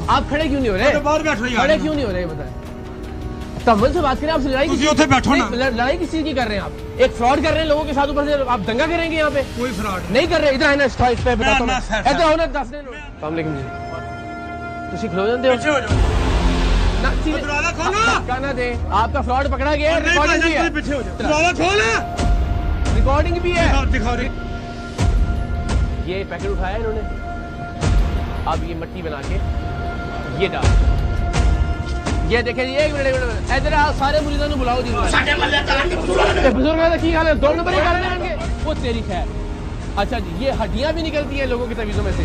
आप खड़े क्यों नहीं हो रहे? बाहर बैठो यार, खड़े क्यों नहीं हो रहे बताएं? तमल से बात करें, आपसे लड़ाई बैठो ना। लड़ाई किस चीज की कर रहे हैं आप? एक फ्रॉड कर रहे हैं लोगों के साथ, ऊपर से आप दंगा करेंगे यहाँ पे? कोई फ्रॉड नहीं कर रहे। इधर है ना, इस पे बताता हूं। ऐसे हो ना, 10 दिन तुसी खलो जाते हो ना, दरवाजा खोलो। धक्का ना दे, आपका फ्रॉड पकड़ा गया, रिकॉर्डिंग भी है। दरवाजा खोल, रिकॉर्डिंग भी है। दिखाओ। ये पैकेट उठाया इन्होंने, अब ये मट्टी बना के ये डाल, ये देखें। एक मिनट इधर आओ, सारे मुरीदों को बुलाओ जी। बुजुर्ग की हाल है, 2 नंबर ही कर रहे हैं वो तेरी खैर। अच्छा जी, ये हड्डियां भी निकलती हैं लोगों की तवीज़ों में से।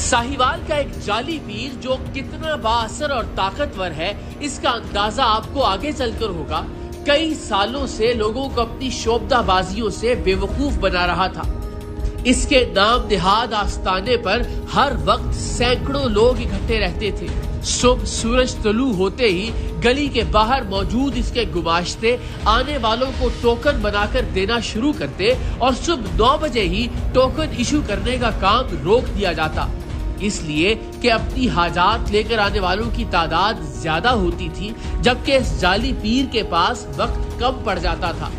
साहिवाल का एक जाली पीर जो कितना बाअसर और ताकतवर है, इसका अंदाजा आपको आगे चलकर होगा। कई सालों से लोगों को अपनी शोबदाबाजियों से बेवकूफ बना रहा था। इसके नाम निहाद आस्ताने पर हर वक्त सैकड़ों लोग इकट्ठे रहते थे। सुबह सूरज तुलू होते ही गली के बाहर मौजूद इसके गुमाश्ते आने वालों को टोकन बनाकर देना शुरू करते और सुबह 9 बजे ही टोकन इशू करने का काम रोक दिया जाता, इसलिए कि अपनी हाजात लेकर आने वालों की तादाद ज्यादा होती थी, जबकि इस जाली पीर के पास वक्त कम पड़ जाता था।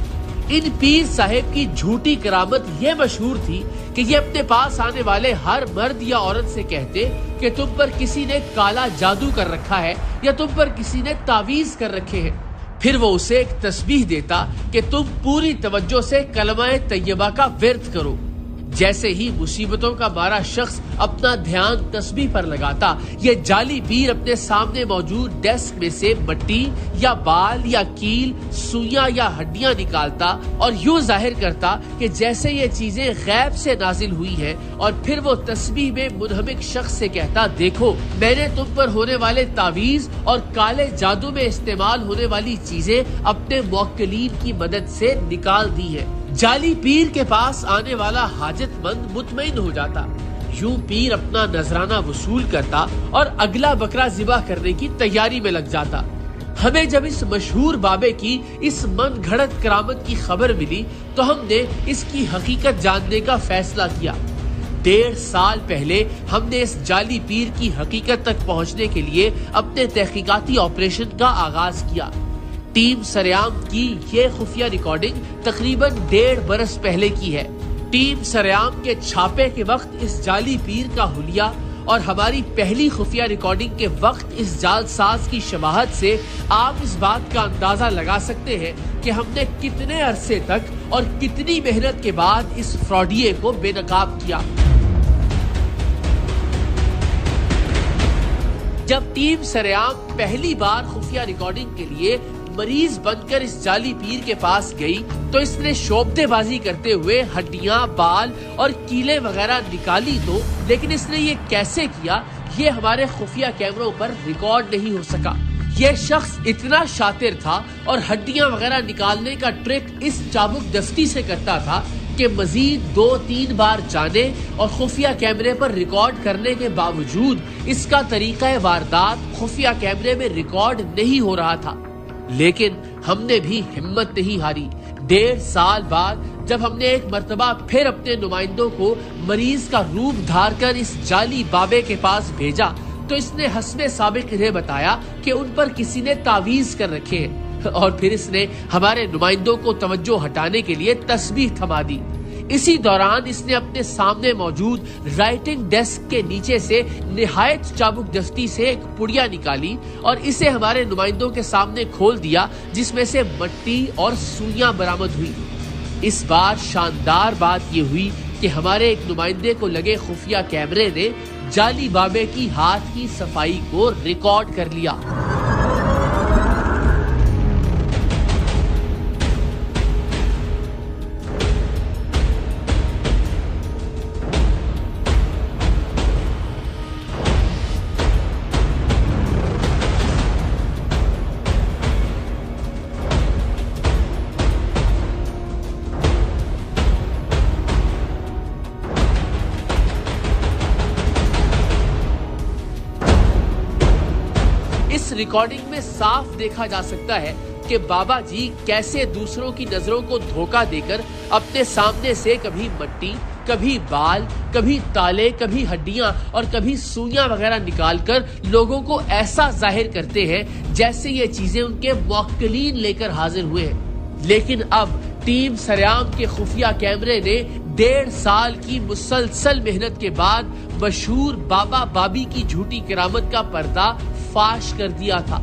इन पीर साहिब की झूठी करामत ये मशहूर थी कि ये अपने पास आने वाले हर मर्द या औरत से कहते कि तुम पर किसी ने काला जादू कर रखा है या तुम पर किसी ने तावीज कर रखे हैं। फिर वो उसे एक तस्बीह देता कि तुम पूरी तवज्जो से कलमा तैयबा का विर्द करो। जैसे ही मुसीबतों का मारा शख्स अपना ध्यान तस्बीह पर लगाता, ये जाली पीर अपने सामने मौजूद डेस्क में से मट्टी या बाल या कील, सुइयां या हड्डियां निकालता और यूं जाहिर करता कि जैसे ये चीजें गैब से नाजिल हुई हैं, और फिर वो तस्बीह में मुनहमिक शख्स से कहता, देखो मैंने तुम पर होने वाले तावीज और काले जादू में इस्तेमाल होने वाली चीजें अपने मुवक्किलीन की मदद से निकाल दी है। जाली पीर के पास आने वाला हाजतमंद मुतमईन हो जाता। यूं पीर अपना नजराना वसूल करता और अगला बकरा ज़िबा करने की तैयारी में लग जाता। हमें जब इस मशहूर बाबे की इस मन घड़त करामत की खबर मिली तो हमने इसकी हकीकत जानने का फैसला किया। 1.5 साल पहले हमने इस जाली पीर की हकीकत तक पहुँचने के लिए अपने तहकीकाती ऑपरेशन का आगाज किया। टीम सरेआम की ये खुफिया रिकॉर्डिंग तकरीबन 1.5 बरस पहले की है। टीम सरेआम के छापे के वक्त इस जाली पीर का हुलिया और हमारी पहली खुफिया रिकॉर्डिंग के वक्त इस जालसाज की शबाहत से आप इस बात का अंदाजा लगा सकते हैं कि हमने कितने अरसे तक और कितनी मेहनत के बाद इस फ्रॉडिये को बेनकाब किया। जब टीम सरेआम पहली बार खुफिया रिकॉर्डिंग के लिए मरीज बनकर इस जाली पीर के पास गई तो इसने शोबदेबाजी करते हुए हड्डियां, बाल और कीले वगैरह निकाली तो, लेकिन इसने ये कैसे किया ये हमारे खुफिया कैमरों पर रिकॉर्ड नहीं हो सका। ये शख्स इतना शातिर था और हड्डियां वगैरह निकालने का ट्रिक इस चाबुक दस्ती से करता था कि मजीद 2-3 बार जाने और खुफिया कैमरे पर रिकॉर्ड करने के बावजूद इसका तरीका वारदात खुफिया कैमरे में रिकॉर्ड नहीं हो रहा था। लेकिन हमने भी हिम्मत नहीं हारी। 1.5 साल बाद जब हमने एक मर्तबा फिर अपने नुमाइंदों को मरीज का रूप धार कर इस जाली बाबे के पास भेजा तो इसने हस्बे साबिक इन्हें बताया कि उन पर किसी ने तावीज कर रखे हैं, और फिर इसने हमारे नुमाइंदों को तवज्जो हटाने के लिए तस्बीह थमा दी। इसी दौरान इसने अपने सामने मौजूद राइटिंग डेस्क के नीचे से निहायत चाबुक दस्ती से एक पुड़िया निकाली और इसे हमारे नुमाइंदों के सामने खोल दिया, जिसमें से मट्टी और सुइयां बरामद हुई। इस बार शानदार बात ये हुई कि हमारे एक नुमाइंदे को लगे खुफिया कैमरे ने जाली बाबे की हाथ की सफाई को रिकॉर्ड कर लिया। रिकॉर्डिंग में साफ देखा जा सकता है कि बाबा जी कैसे दूसरों की नजरों को धोखा देकर अपने सामने से कभी मिट्टी, कभी बाल, कभी ताले, कभी हड्डियां और कभी सुइयां वगैरह निकालकर लोगों को ऐसा जाहिर करते हैं जैसे ये चीजें उनके मौक्कलीन लेकर हाजिर हुए हैं। लेकिन अब टीम सरेआम के खुफिया कैमरे ने 1.5 साल की मुसलसल मेहनत के बाद मशहूर बाबा बाबी की झूठी करामत का पर्दा फाश कर दिया था।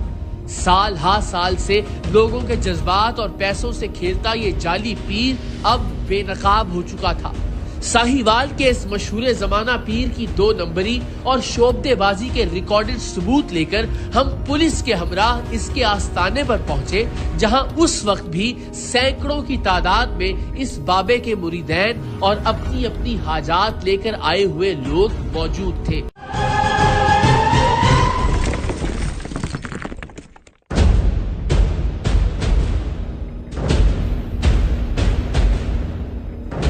साल हा साल से लोगों के जज्बात और पैसों से खेलता ये जाली पीर अब बेनकाब हो चुका था। साहिवाल के इस मशहूर जमाना पीर की 2 नंबरी और शोबदेबाजी के रिकॉर्डेड सबूत लेकर हम पुलिस के हमराह इसके आस्थाने पर पहुंचे, जहां उस वक्त भी सैकड़ों की तादाद में इस बाबे के मुरीदैन और अपनी अपनी हाजात लेकर आए हुए लोग मौजूद थे।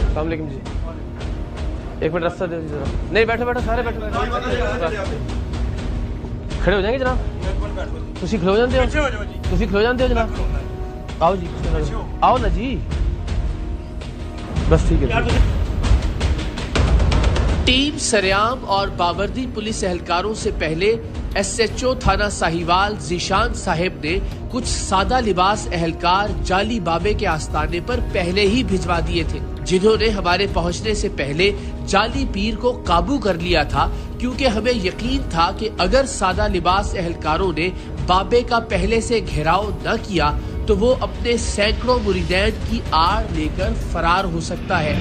अस्सलाम वालेकुम जी, एक मिनट रास्ता दे दीजिए जरा। नहीं बैठो बैठो सारे बैठो, खड़े हो जाएंगे जनाब। तुसी खलो जाते हो, तुसी खलो जाते हो जनाब। आओ जी, आओ ना जी, बस ठीक है। टीम सरेआम और बावर्दी पुलिस एहलकारों से पहले SHO थाना साहिवाल जीशान साहिब ने कुछ सादा लिबास एहलकार जाली बाबे के आस्थाने पर पहले ही भिजवा दिए थे, जिन्होंने हमारे पहुंचने से पहले जाली पीर को काबू कर लिया था, क्योंकि हमें यकीन था कि अगर सादा लिबास एहलकारों ने बाबे का पहले से घेराव न किया तो वो अपने सैकड़ों मुरीदैन की आड़ लेकर फरार हो सकता है।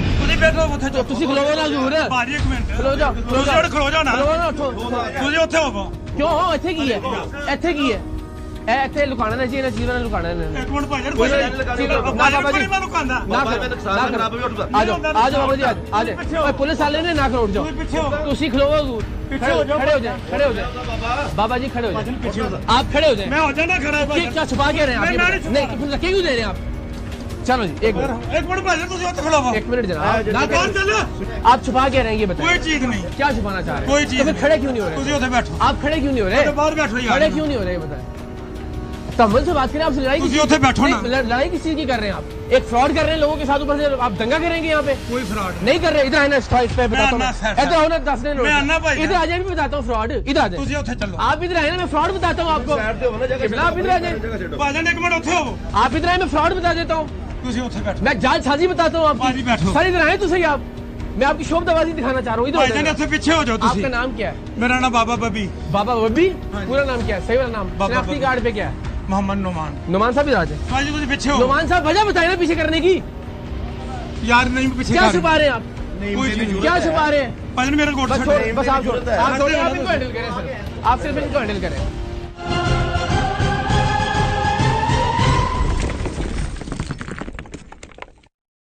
क्यों हो ਇੱਥੇ ਕੀ ਹੈ, ਇੱਥੇ ਕੀ ਹੈ, ਇਹ ਇੱਥੇ ਲੁਕਾਣਾ ਨਹੀਂ ਚਾਹੀਦਾ, ਚੀਜ਼ਾਂ ਨੂੰ ਲੁਕਾਣਾ ਨਹੀਂ। ਇੱਕ ਮਿੰਟ ਭਾਜੀ, ਨਾ ਬਾਬਾ ਜੀ ਮੈਂ ਲੁਕਾਂਦਾ ਨਾ ਆ ਜਾਓ ਬਾਬਾ ਜੀ, ਆ ਜਾਓ। ਓਏ ਪੁਲਿਸ ਵਾਲੇ ਨੇ ਨਾ ਕਰੋ, ਉੱਠ ਜਾਓ। ਤੁਸੀਂ ਖਲੋਵੋ ਜ਼ਰੂਰ, खड़े हो जाए, खड़े हो जाए बाबा जी, खड़े हो जाए, आप खड़े हो जाए। मैं हो जाना खड़ा है। क्या छुपा के रहे हैं आप? नहीं, फिर रखे क्यों दे रहे हैं आप? चलो जी, एक मिनट भाजी, तुम खड़ा हो। 1 मिनट जनाब, आप छुपा के रहेंगे, बताइए। कोई चीज नहीं। क्या छुपाना चाह रहे हैं? कोई चीज। तो फिर खड़े क्यों नहीं हो रहे? बैठो। आप खड़े क्यों नहीं हो रहे? बाहर बैठो यार। खड़े क्यों नहीं हो रहे, बताएं। तम्बल से बात करें, आपसे लड़ाई बैठो ना। लड़ाई किस चीज की कर रहे हैं आप? एक फ्रॉड कर रहे हैं लोगों के साथ, ऊपर से आप दंगा करेंगे यहाँ पे। कोई फ्रॉड नहीं कर रहे। इधर आना, इधर बताता हूँ, इधर आ जाए, मैं बताता हूँ फ्रॉड। इधर आ जाए, आप इधर आए ना, मैं फ्रॉड बताता हूँ आपको। आप इधर आ जाए, आप इधर आए, मैं फ्रॉड बता देता हूँ, मैं जालसाजी बताता हूँ आपकी। सर इधर आए तो सही आप, मैं आपकी शोबदाबाजी दिखाना चाह रहा हूँ। इधर पीछे हो जाओ। आपका नाम क्या है? मेरा नाम बाबा बबी। बाबा बबी? पूरा नाम क्या है? सही वाला नाम? शनाख्ती कार्ड पे क्या है? मोहम्मद नुमान। नुमान साहब इधर आ जाए। पीछे हो। नुमान साहब वजह बताए ना पीछे करने की। यार नहीं, पीछे क्या छुपा रहे हैं आप? क्या छुपा रहे हैं? मेरा बस आप इनको हैंडल करें सर, आप सिर्फ इनको हैंडल करें।